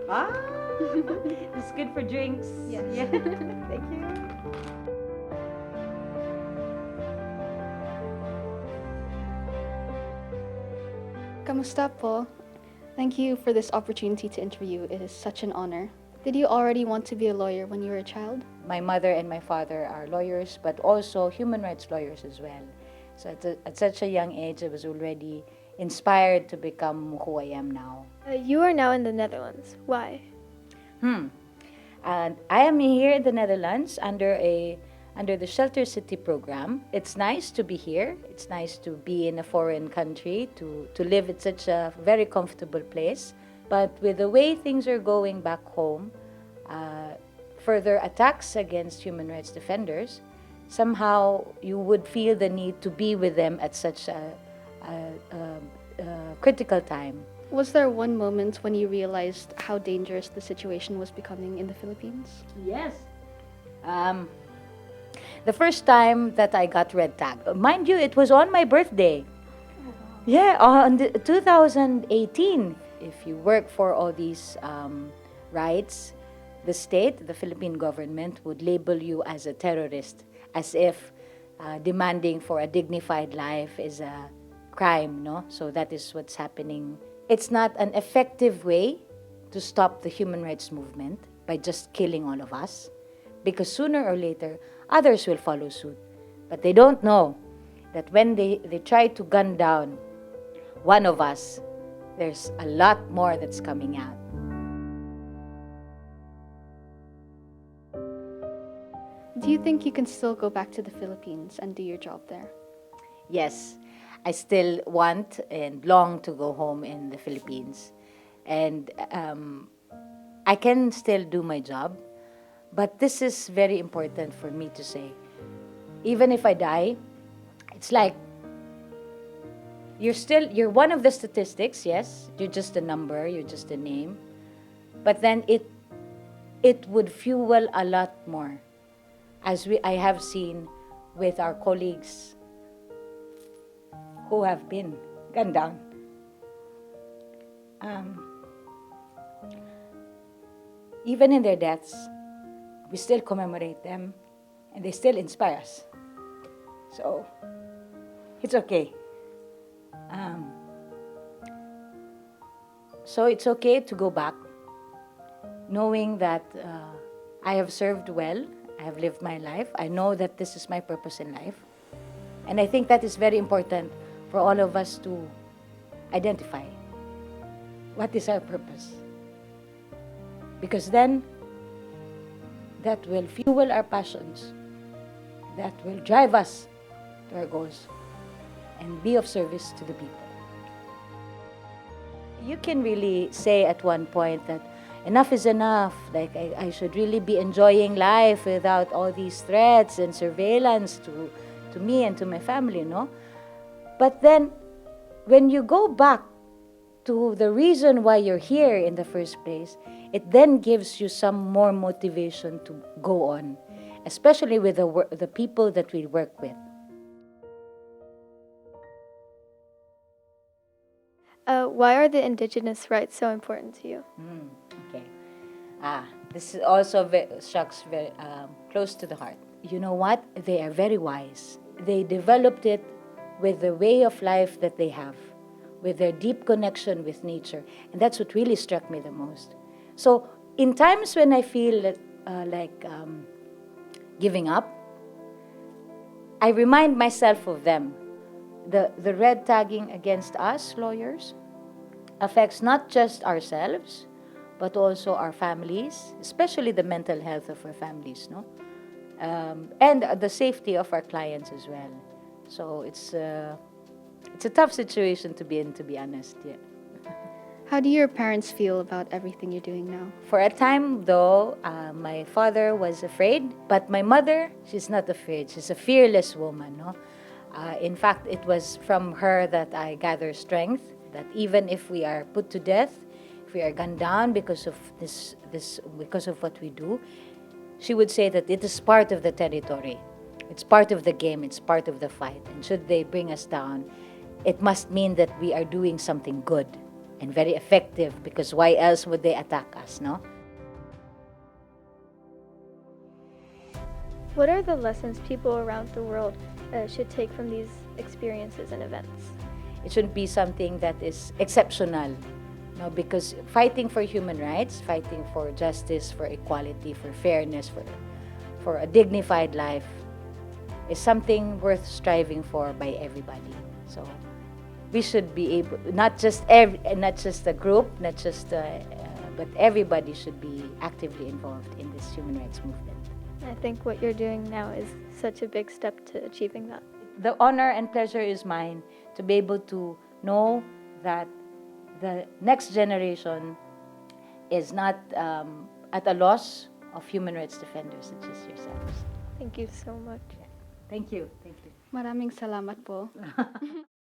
Ah, it's good for drinks. Yes. Yeah. Thank you. Kamusta po? Thank you for this opportunity to interview. It is such an honor. Did you already want to be a lawyer when you were a child? My mother and my father are lawyers, but also human rights lawyers as well. So at such a young age, I was already inspired to become who I am now. You are now in the Netherlands. Why? And I am here in the Netherlands under the Shelter City program. It's nice to be here. It's nice to be in a foreign country, to live in such a very comfortable place. But with the way things are going back home, further attacks against human rights defenders, somehow you would feel the need to be with them at such a critical time. Was there one moment when you realized how dangerous the situation was becoming in the Philippines? Yes. The first time that I got red tag, mind you, it was on my birthday. Yeah, on 2018. If you work for all these rights, the state, the Philippine government, would label you as a terrorist, as if demanding for a dignified life is a crime, no? So that is what's happening. It's not an effective way to stop the human rights movement by just killing all of us, because sooner or later, others will follow suit. But they don't know that when they try to gun down one of us, there's a lot more that's coming out. Do you think you can still go back to the Philippines and do your job there? Yes, I still want and long to go home in the Philippines. And I can still do my job, but this is very important for me to say. Even if I die, it's like you're one of the statistics, yes. You're just a number, you're just a name. But then it would fuel a lot more, as I have seen with our colleagues who have been gunned down. Even in their deaths, we still commemorate them and they still inspire us. So, it's okay. So it's okay to go back, knowing that I have served well, I have lived my life, I know that this is my purpose in life. And I think that is very important for all of us to identify what is our purpose. Because then, that will fuel our passions, that will drive us to our goals, and be of service to the people. You can really say at one point that enough is enough, like I should really be enjoying life without all these threats and surveillance to me and to my family, no? But then, when you go back to the reason why you're here in the first place, it then gives you some more motivation to go on, especially with the people that we work with. Why are the indigenous rights so important to you? Okay. This is also strikes very close to the heart. You know what? They are very wise. They developed it with the way of life that they have, with their deep connection with nature. And that's what really struck me the most. So in times when I feel like giving up, I remind myself of them. The red tagging against us, lawyers, affects not just ourselves, but also our families, especially the mental health of our families, no? And the safety of our clients as well. So it's a tough situation to be in, to be honest. Yeah. How do your parents feel about everything you're doing now? For a time, though, my father was afraid, but my mother, she's not afraid. She's a fearless woman, no? In fact, it was from her that I gather strength, that even if we are put to death, if we are gunned down because of because of what we do, she would say that it is part of the territory. It's part of the game. It's part of the fight. And should they bring us down, it must mean that we are doing something good. and very effective, because why else would they attack us, no? What are the lessons people around the world should take from these experiences and events? It should be something that is exceptional, no? Because fighting for human rights, fighting for justice, for equality, for fairness, for a dignified life is something worth striving for by everybody. So we should be able, not just the group, but everybody should be actively involved in this human rights movement. I think what you're doing now is such a big step to achieving that. The honor and pleasure is mine to be able to know that the next generation is not at a loss of human rights defenders such as yourselves. Thank you so much. Thank you. Thank you. Maraming salamat po.